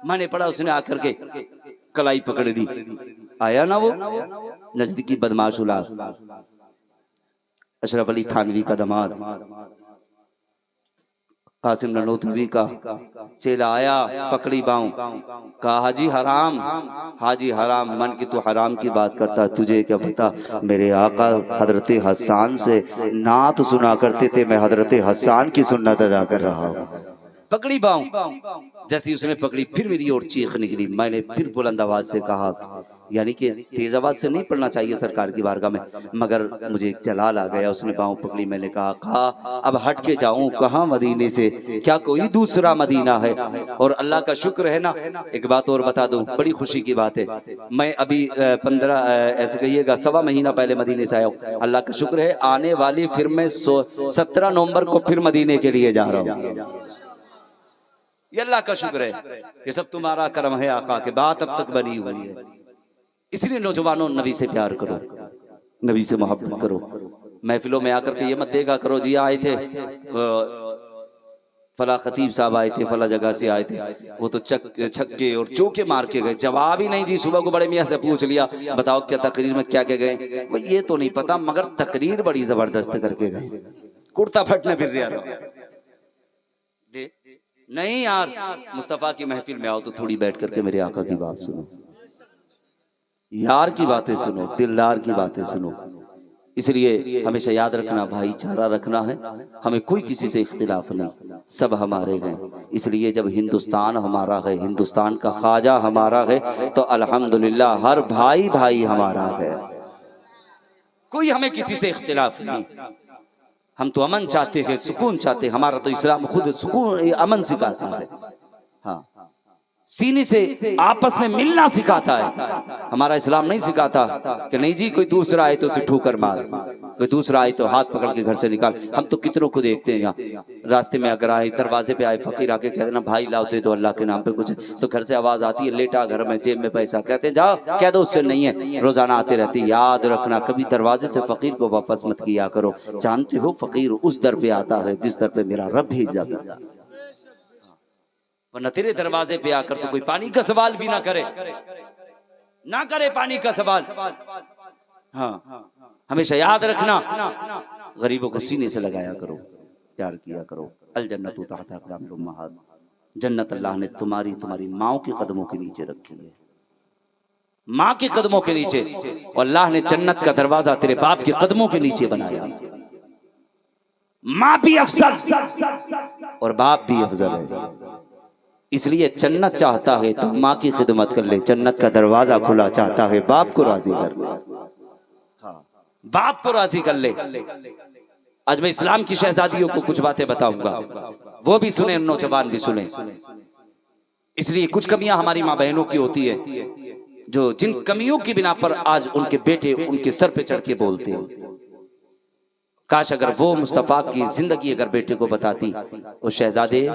मैंने पढ़ा, उसने आकर के कलाई पकड़ दी। आया ना वो नजदीकी बदमाश उलाद, अशरफ अली थानवी का दामाद, कासिम ननोतवी का चेला आया, पकड़ी बाँव, कहा हाजी हराम, हाजी हराम, मन की तू हराम की बात करता, तुझे क्या पता मेरे आका हजरत हसन से नात सुना करते थे, मैं हजरत हसन की सुन्नत अदा कर रहा हूँ। पकड़ी बाँव, जैसी उसने पकड़ी फिर मेरी ओर चीख निकली। मैंने फिर बुलंद आवाज से कहा, यानी कि तेज आवाज से नहीं पढ़ना चाहिए सरकार की बारगाह में, मगर मुझे जलाल आ गया। उसने बाँव पकड़ी, मैंने कहा अब हट के जाऊं कहाँ मदीने से, क्या कोई दूसरा मदीना है? और अल्लाह का शुक्र है ना, एक बात और बता दूं, बड़ी खुशी की बात है, मैं अभी 15 ऐसे कहिएगा 1.25 महीना पहले मदीने से आया हूँ। अल्लाह का शुक्र है, आने वाली फिर मैं 17 नवंबर को फिर मदीने के लिए जा रहा हूँ। ये अल्लाह का शुक्र है, ये सब तुम्हारा करम है आका, के बात अब तक बनी हुई है। इसलिए नौजवानों, नबी से प्यार करो, नबी से मोहब्बत करो। महफिलों में आकर के ये मत देखा करो जी आए थे फला खतीब साहब आए थे, फला जगह से आए थे, वो तो छक्के और चौके मार के गए, जवाब ही नहीं जी। सुबह को बड़े मियाँ से पूछ लिया, बताओ क्या तकरीर में क्या क्या गए? ये तो नहीं पता, मगर तकरीर बड़ी जबरदस्त करके गए, कुर्ता फटने फिर रहा था। नहीं यार, मुस्तफा की महफिल में आओ तो थोड़ी बैठ करके मेरे आका की बात सुनो, यार की बातें सुनो, दिलदार की बातें सुनो। इसलिए हमेशा याद रखना, भाईचारा रखना है, हमें कोई किसी से इख्तिलाफ नहीं, सब हमारे हैं। इसलिए जब हिंदुस्तान हमारा है, हिंदुस्तान का ख्वाजा हमारा है, तो अल्हम्दुलिल्लाह हर भाई भाई हमारा है, कोई हमें किसी से इख्तिलाफ नहीं। हम तो अमन चाहते हैं, सुकून चाहते हैं, हमारा तो इस्लाम खुद सुकून अमन सिखाता है। हाँ, सीने से आपस में मिलना सिखाता है। हमारा इस्लाम नहीं सिखाता कि नहीं जी कोई दूसरा आए तो उसे ठोकर मार, कोई दूसरा आए तो हाथ पकड़ के घर से निकाल। हम तो कितनों को देखते हैं, यहाँ रास्ते में अगर आए, दरवाजे पे आए, फकीर आके कहते ना भाई लाओ दे दो अल्लाह के नाम पे कुछ, तो घर से आवाज आती है लेटा घर में, जेब में पैसा, कहते हैं जाओ कह दो उससे नहीं है, रोजाना आते रहती। याद रखना, कभी दरवाजे से फकीर को वापस मत किया करो। जानते हो फकीर उस दर पे आता है जिस दर पे मेरा रब भेजा करता, वरना तेरे दरवाजे पे आकर तो कोई पानी का सवाल भी ना करे, ना करे पानी का सवाल। हाँ, हमेशा याद रखना, गरीबों को सीने से लगाया करो, प्यार किया करो। अल जन्नतु तहत अक़दामिल उम्महात, जन्नत अल्लाह ने तुम्हारी माओ के कदमों के नीचे रखी है, माँ के कदमों के नीचे। और अल्लाह ने जन्नत का दरवाजा तेरे बाप के कदमों के नीचे बनाया। माँ भी अफजल और बाप भी अफजल है, इसलिए जन्नत चाहता है तो माँ की खिदमत कर ले, जन्नत का दरवाजा खुला चाहता है बाप को राजी कर ले। हाँ, बाप को राजी कर ले। आज मैं इस्लाम की शहजादियों को कुछ बातें बताऊंगा, वो भी सुने, नौजवान भी सुने। इसलिए कुछ कमियां हमारी माँ बहनों की होती है, जो जिन कमियों की बिना पर आज उनके बेटे उनके सर पे चढ़ के बोलते हैं। काश अगर वो मुस्तफा की जिंदगी अगर बेटे को बताती, वो शहजादे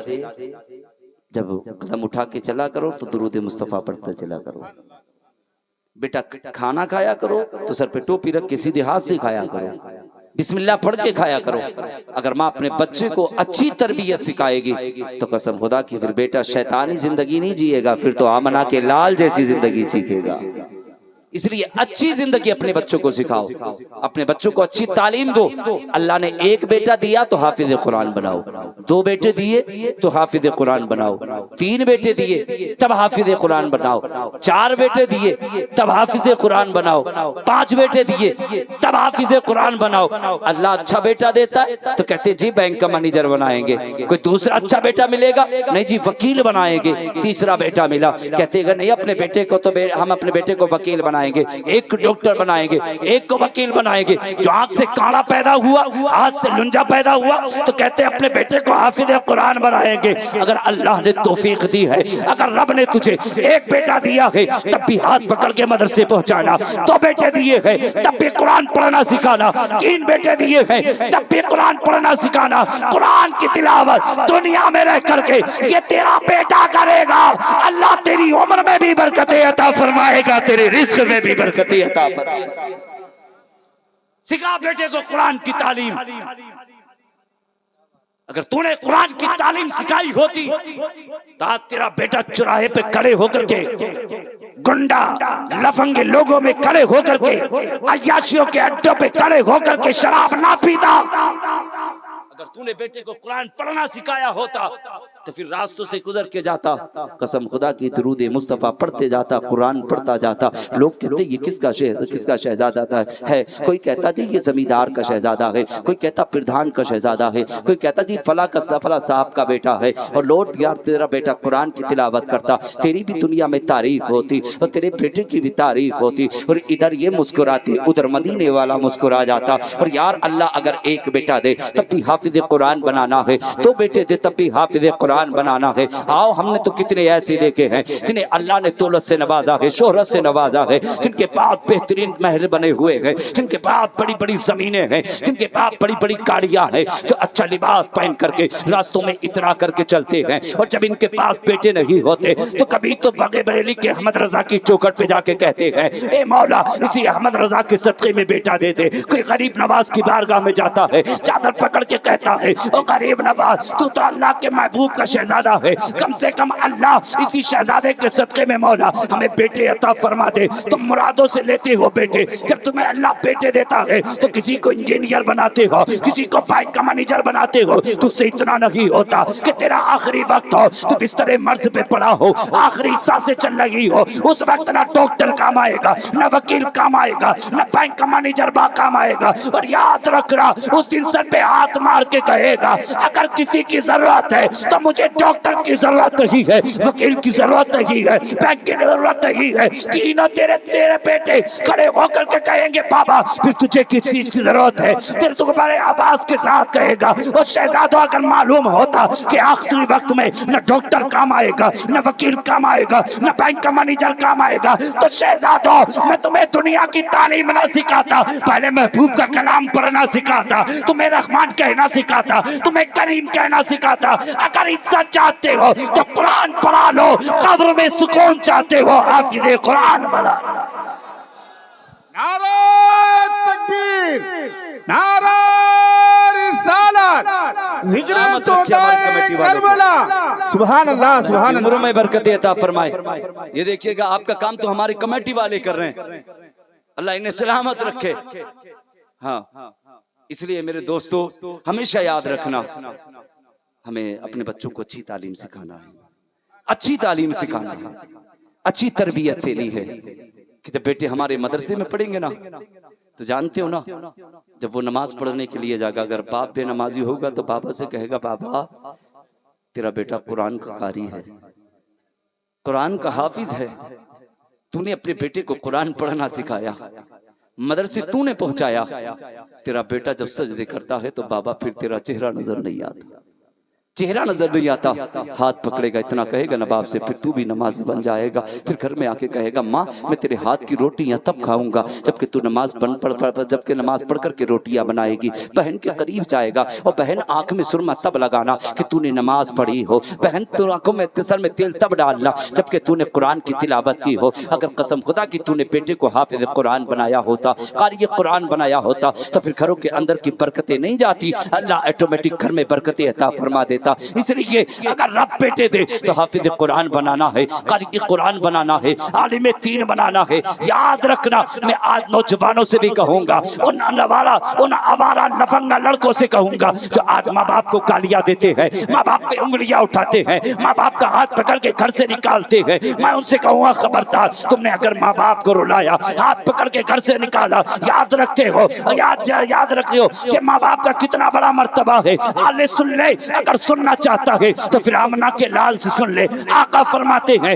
जब कदम उठा के चला करो तो दुरूद मुस्तफा पढ़ते चला करो, बेटा खाना खाया करो तो सर पे टोपी रख के सीधे हाथ से खाया करो, बिस्मिल्लाह पढ़ के खाया करो। अगर माँ अपने बच्चे को अच्छी तरबियत सिखाएगी तो कसम खुदा की फिर बेटा शैतानी जिंदगी नहीं जिएगा, फिर तो आमना के लाल जैसी जिंदगी सीखेगा। इसलिए अच्छी जिंदगी अपने बच्चों को सिखाओ, अपने बच्चों को अच्छी तालीम दो। अल्लाह ने एक बेटा दिया तो हाफिज कुरान बनाओ, 2 बेटे दिए तो हाफिज कुरान बनाओ, 3 बेटे दिए तब हाफिज कुरान बनाओ, 4 बेटे दिए तब हाफिज कुरान बनाओ, 5 बेटे दिए तब हाफिज कुरान बनाओ। अल्लाह अच्छा बेटा देता है तो कहते जी बैंक का मैनेजर बनाएंगे, कोई दूसरा अच्छा बेटा मिलेगा नहीं जी वकील बनाएंगे, तीसरा बेटा मिला कहते नहीं अपने बेटे को तो हम अपने बेटे को वकील बनाएंगे, एक डॉक्टर बनाएंगे, एक को वकील बनाएंगे। जो आंख से काला पैदा हुआ, हाथ से लुंजा पैदा हुआ तो कहते हैं अपने बेटे को हाफिज कुरान बनाएंगे। अगर अल्लाह ने तौफीक दी है, अगर रब ने तुझे एक बेटा दिया है तब भी हाथ पकड़ के मदरसे पहुंचाना, 2 बेटे दिए हैं तब भी कुरान पढ़ना सिखाना, 3 बेटे दिए हैं तब भी कुरान पढ़ना सिखाना। कुरान की तिलावत दुनिया में रह करके ये तेरा बेटा करेगा, अल्लाह तेरी उम्र में भी बरकतें अता फरमाएगा, तेरे रिस्क में भी बरकतें अता फरमाएगा। सिखा बेटे को कुरान की तालीम। अगर तूने कुरान की तालीम सिखाई होती तो आज तेरा बेटा चौराहे पे खड़े होकर के गुंडा लफंगे लोगों में खड़े होकर के अय्याशियों के अड्डों पे खड़े होकर के शराब ना पीता। अगर तूने बेटे को कुरान पढ़ना सिखाया होता तो फिर रास्तों से गुजर के जाता, कसम खुदा की दुरूद मुस्तफ़ा पढ़ते जाता, कुरान पढ़ता जाता। लोग कहते ये किसका शहजादा है, कोई कहता जी ये जमींदार का शहजादा है, कोई कहता प्रधान का शहजादा है, कोई कहता जी फला साहब का बेटा है। और लौट यार तेरा बेटा कुरान की तिलावत करता, तेरी भी दुनिया में तारीफ होती और तेरे बेटे की भी तारीफ होती। और इधर ये मुस्कुराते, उधर मदीने वाला मुस्कुरा जाता। और यार अल्लाह अगर एक बेटा दे तब भी हाफिज कुरान बनाना है, दो बेटे दे तब भी हाफिज कुरान बनाना है। आओ हमने तो कितने ऐसे देखे हैं जिन्हें अल्लाह ने दौलत से नवाजा है, शोहरत से नवाजा है, जिनके पास बेहतरीन महल बने हुए हैं, जिनके पास बड़ी बड़ी जमीनें हैं, जिनके पास बड़ी बड़ी गाड़ियां हैं, जो अच्छा लिबास पहन करके रास्तों में इतरा करके चलते हैं। और जब इनके पास बेटे नहीं होते तो कभी तो बगे बरेली के अहमद रजा की चौखट पे जाके कहते हैं ए मौला इसी अहमद रजा के सदके में बेटा दे दे। कोई गरीब नवाज की बारगाह में जाता है, चादर पकड़ के कहता है ओ गरीब नवाज तू तो अल्लाह के महबूब का शहजादा है, कम से कम अल्लाह इसी शहजादे के सदके में मौला हमें बेटे अता फरमा दे। तुम मुरादों से लेते हो बेटे, जब तुम्हें अल्लाह बेटे देता है तो किसी को इंजीनियर बनाते हो, किसी को बैंक का मैनेजर बनाते हो। तुझसे इतना नहीं होता कि तेरा आखिरी वक्त हो, तू बिस्तर मर्ज पे पड़ा हो, आखिरी सांसें चल रही हो, उस वक्त ना डॉक्टर काम आएगा, ना वकील काम आएगा, ना बैंक का मैनेजर काम आएगा। और याद रखना उस दिन सर पे हाथ मार के कहेगा अगर किसी की जरूरत है तो मुझे डॉक्टर की जरूरत नहीं है, वकील की जरूरत नहीं है, बैंक की जरूरत नहीं है। तीनों तेरे बेटे खड़े होकर के कहेंगे बाबा फिर तुझे किस चीज की जरूरत है, तेरे तो बड़े आवाज के साथ कहेगा। और शहजादा अगर मालूम होता कि आखिरी वक्त में न डॉक्टर काम आएगा, न वकील काम आएगा, न बैंक का मैनेजर काम आएगा, तो शहजादा मैं तुम्हें दुनिया की तालीम ना सिखाता, पहले महबूब का कलाम पढ़ना सिखाता, तुम्हें रहमान कहना सिखाता, तुम्हें करीम कहना सिखाता। अगर इज्जत चाहते हो तो कुरान पढ़ा लो, कब्र में सुकून चाहते हो हाफिज़े कुरान बना। नारा तकबीर, नारा रिसालत, जिक्र सोदाए करबला। सुभान अल्लाह, सुभान अल्लाह। उम्र में बरकतें अता फरमाए। ये देखिएगा आपका काम तो हमारे कमेटी वाले कर रहे हैं, अल्लाह इन्हें सलामत रखे। हाँ, इसलिए मेरे दोस्तों हमेशा याद रखना हमें अपने बच्चों को अच्छी तालीम सिखाना है, अच्छी तालीम सिखाना है, अच्छी तरबियत देनी है। कि जब बेटे हमारे मदरसे में पढ़ेंगे ना तो जानते हो ना जब वो नमाज पढ़ने के लिए जाएगा, अगर बाप बेनमाजी होगा तो बाबा से कहेगा बाबा तेरा बेटा कुरान का कारी है, कुरान का हाफिज है, तूने अपने बेटे को कुरान पढ़ना सिखाया, मदरसे तूने पहुंचाया। तेरा बेटा जब सजदे करता है तो बाबा फिर तेरा चेहरा नजर नहीं आता, चेहरा नजर नहीं आता, हाथ पकड़ेगा, इतना कहेगा नवाब से, फिर तू भी नमाज बन जाएगा। फिर घर में आके कहेगा माँ मैं तेरे हाथ की रोटियां तब खाऊंगा जबकि तू नमाज जबकि नमाज पढ़ करके रोटियां बनाएगी। बहन के करीब जाएगा और बहन आंख में सुरमा तब लगाना कि तूने नमाज पढ़ी हो, बहन तू आंखों में सर में तेल तब डालना जबकि तूने कुरान की तिलावत की हो। अगर कसम खुदा की तूने बेटे को हाफिज कुरान बनाया होता, कारी कुरान बनाया होता तो फिर घरों के अंदर की बरकतें नहीं जाती, अल्लाह ऑटोमेटिक घर में बरकतें अता फरमा देता। इसलिए अगर रब बेटे दे तो हाफिज कुरान बनाना है, कारी कुरान बनाना है, आलिम दीन बनाना है। याद रखना मैं आज नौजवानों से भी कहूंगा, उन आवारा नफंगा लड़कों से कहूंगा जो आज माँ बाप को गालियां देते हैं, माँ बाप पे उंगलियां उठाते हैं, माँ बाप का हाथ पकड़ के घर से निकालते हैं। मैं उनसे कहूंगा खबरदार, तुमने अगर माँ बाप को रुलाया, हाथ पकड़ के घर से निकाला, याद रखते हो, याद रखते हो कि माँ बाप का कितना बड़ा मर्तबा है। आले सुन ले, अगर सुनना चाहता है तो फिर आमना के लाल से सुन ले। आका फरमाते हैं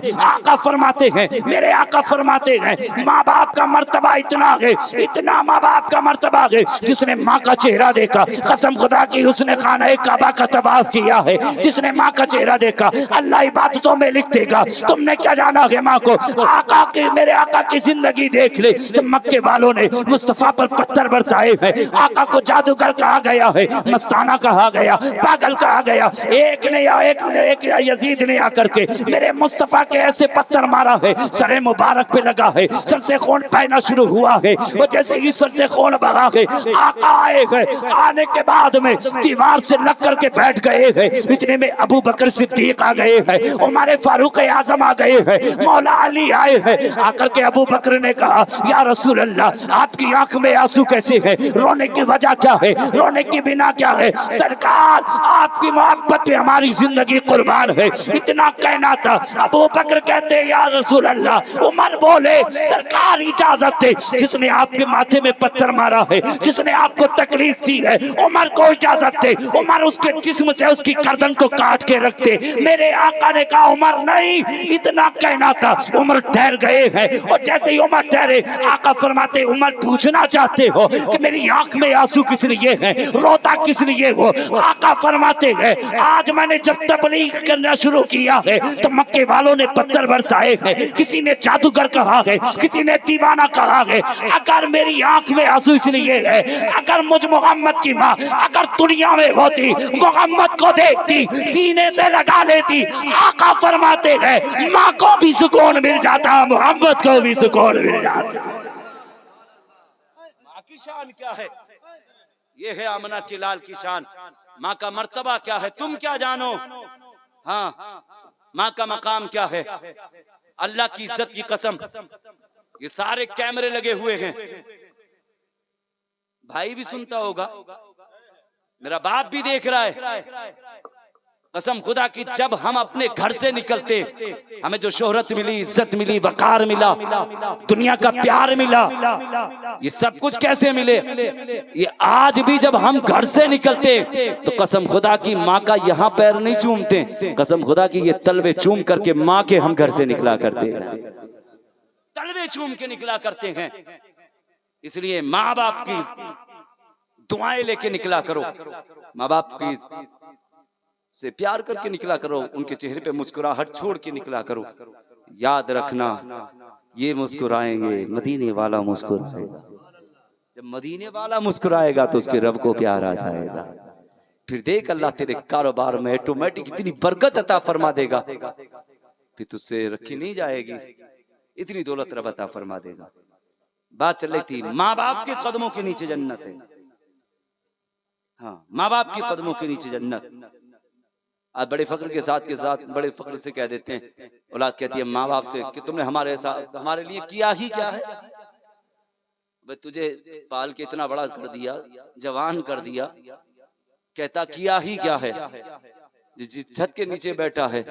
मेरे आका फरमाते हैं माँ बाप का मर्तबा इतना है, इतना माँ बाप का मर्तबा है, जिसने माँ का चेहरा देखा कसम खुदा की उसने खाना काबा का तवाफ किया है। जिसने माँ का चेहरा देखा अल्लाह इबादतों में लिख देगा। तुमने क्या जाना है माँ को, आका की मेरे आका की जिंदगी देख ले। जब मक्के वालों ने मुस्तफा पर पत्थर बरसाए हैं, आका को जादूगर कहा गया है, मस्ताना कहा गया, पागल कहा गया, एक यजीद ने आकर के मेरे मुस्तफा के ऐसे पत्थर मारा है, सरे मुबारक पे लगा है, सर से खून बहना शुरू हुआ है। वो जैसे ही सर से खून बहा है, आका आए हैं, आने के बाद में दीवार से लग करके बैठ गए हैं। इतने में अबू बकर सिद्दीक आ गए हैं, उमर फारूक आजम आ गए हैं, मौला अली आए हैं। आकर के अबू बकर ने कहा, या रसूल अल्लाह, आपकी आंख में आंसू कैसे है? रोने की वजह क्या है? रोने की बिना क्या है? सरकार, आपकी मोहब्बत पे हमारी जिंदगी कुर्बान है। इतना कहना था। अबू बकर कहते हैं, या रसूल अल्लाह। उमर बोले, सरकार इजाजत है, जिसने आपके माथे में पत्थर मारा है, जिसने आपको तकलीफ दी है, उमर को इजाजत है, उमर उसके जिस्म से उसकी गर्दन को काट के रखते। मेरे आका ने कहा, उमर नहीं, इतना कहना था। उमर ठहर गए हैं, और जैसे ही उमर ठहरे, आका फरमाते, उमर पूछना चाहते हो कि मेरी आंख में आंसू किस लिए हैं, रोता किस लिए हो? आका फरमाते हैं, आज मैंने जब तबलीग करना शुरू किया है तो मक्के वालों ने पत्थर बरसाए हैं, किसी ने जादूगर कहा है, किसी ने दीवाना कहा है। अगर मेरी आंख में आंसू इसलिए है, अगर मुझ मोहम्मद की माँ अगर दुनिया में होती, मोहम्मद को देखती, सीने से लगा लेती, आका फरमाते हैं, माँ को भी सुकून मिल जाता, मोहम्मद को भी सुकून मिल जाता। माँ की शान क्या है? ये है आमना की लाल की शान। माँ का मर्तबा क्या है, तुम क्या जानो? हाँ, माँ का मकाम क्या है? अल्लाह की इज्जत की कसम, ये सारे कैमरे लगे हुए हैं, भाई भी सुनता होगा, मेरा बाप भी देख रहा है। कसम खुदा की, जब हम अपने घर से निकलते, हमें जो शोहरत मिली, इज्जत मिली, वकार मिला, दुनिया का प्यार मिला, ये सब कुछ कैसे मिले? ये आज भी जब हम घर से निकलते तो कसम खुदा की, माँ का यहाँ पैर नहीं चूमते, कसम खुदा की ये तलवे चूम करके माँ के हम घर से निकला करते हैं, तलवे चूम के निकला करते हैं। इसलिए माँ बाप की दुआएं लेके निकला करो, माँ बाप की से प्यार करके निकला करो, उनके चेहरे पे मुस्कुराहट छोड़ के निकला करो। याद रखना, ये मुस्कुराएंगे, मदीने वाला मुस्कुराएगा। जब मदीने वाला मुस्कुराएगा तो उसके रब को प्यार आ जाएगा। फिर देख, अल्लाह तेरे कारोबार में ऑटोमेटिक इतनी बरकत अता फरमा देगा, फिर तुझसे रखी नहीं जाएगी, इतनी दौलत रब अता फरमा देगा। बात चल रही थी, माँ बाप के कदमों के नीचे जन्नत है। हाँ, माँ बाप के कदमों के नीचे जन्नत। आज बड़े फख्र के साथ बड़े फख्र से कह देते हैं, औलाद कहती है माँ बाप से कि तुमने हमारे साथ हमारे लिए किया ही क्या है? भाई तुझे पाल के इतना बड़ा कर दिया, जवान कर दिया, कहता किया ही क्या है? जिस छत के नीचे बैठा है,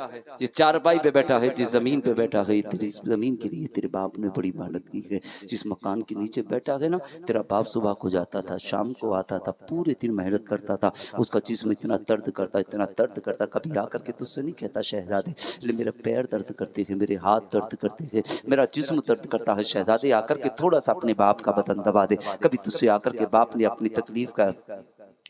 जिस चारपाई पे बैठा है, जिस जमीन पे बैठा है, तेरी इस जमीन के लिए तेरे बाप ने बड़ी मेहनत की है। जिस मकान के नीचे बैठा है ना, तेरा बाप सुबह को जाता था, शाम को आता था, पूरे दिन मेहनत करता था, उसका जिस्म इतना दर्द करता, इतना दर्द करता, कभी आकर के तुझसे नहीं कहता शहजादे मेरे पैर दर्द करते हैं, मेरे हाथ दर्द करते हैं, मेरा जिस्म दर्द करता है, शहजादे आकर के थोड़ा सा अपने बाप का बदन दबा दे। कभी तुझसे आकर के बाप ने अपनी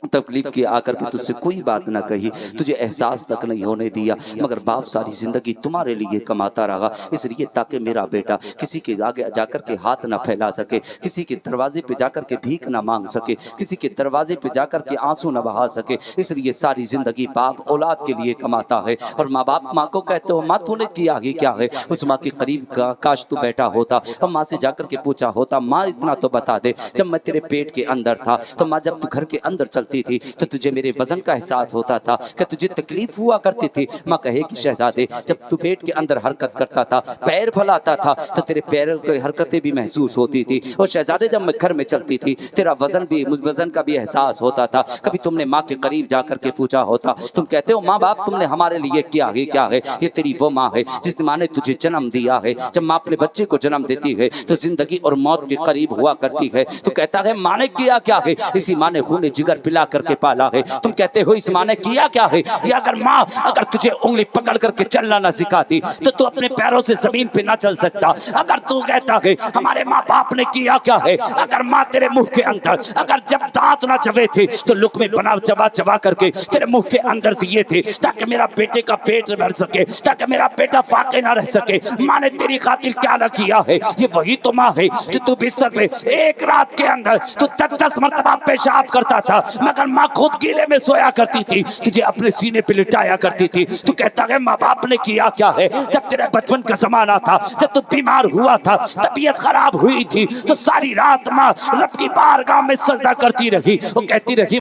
तकलीफ की आकर के तुझसे कोई बात ना कही, तुझे एहसास तक नहीं होने दिया, मगर बाप सारी जिंदगी तुम्हारे लिए कमाता रहा, इसलिए ताकि मेरा बेटा किसी के आगे जाकर के हाथ ना फैला सके, किसी के दरवाजे पे जाकर के भीख ना मांग सके, किसी के दरवाजे पे जाकर के आंसू ना बहा सके, इसलिए सारी जिंदगी बाप औलाद के लिए कमाता है। और माँ बाप माँ को कहते हो, माँ तूने किया ही क्या है? उस माँ के करीब काश तू बैठा होता और माँ से जाकर के पूछा होता, माँ इतना तो बता दे, जब मैं तेरे पेट के अंदर था तो माँ जब तू घर के अंदर चलती थी तो तुझे मेरे वजन का एहसास होता था, क्या तुझे तकलीफ हुआ करती थी? माँ कहे कि शहजादे जब तू पेट के अंदर हरकत करता था, पैर फैलाता था, तो तेरे पैरों की हरकतें भी महसूस होती थी। और शहजादे जब मैं घर में चलती थी, तेरा वजन का भी एहसास होता था। कभी तुमने माँ के करीब जाकर के पूछा होता? तुम कहते हो माँ बाप तुमने हमारे लिए किया है क्या है? ये तेरी वो माँ है जिस माँ ने तुझे जन्म दिया है। जब माँ अपने बच्चे को जन्म देती है तो जिंदगी और मौत के करीब हुआ करती है। तो कहता है माँ ने किया क्या है? इसी माँ ने खून जिगर पिला करके पाला है। तुम कहते हो इस माँ ने किया क्या है? या अगर माँ अगर तुझे उंगली पकड़ करके चलना ना सिखाती तो तू अपने पैरों से जमीन पे ना चल सकता। अगर तू कहता है हमारे माँ बाप ने किया क्या है? अगर माँ तेरे मुंह के अंदर अगर जब दांत ना चबे थे तो लुक़्मे बना चबा चबा करके तेरे मुंह के अंदर दिए थे ताकि मेरा बेटे का पेट भर सके, ताकि मेरा बेटा फाके ना रह सके। माँ ने तेरी खातिर क्या ना किया है? ये वही तो माँ है जो तू बिस्तर पे एक रात के अंदर तू 10 मरतबा पेशाब करता था। मगर माँ खुद गीले में सोया करती थी, तुझे अपने सीने पे लिटाया करती थी। तू कहता है माँ बाप ने किया क्या है? जब तेरे बचपन का जमाना था, जब तू बीमार हुआ था, तबीयत खराब हुई थी, तो सारी रात माँ रब की बारगाह में सजदा करती रही। वो कहती रही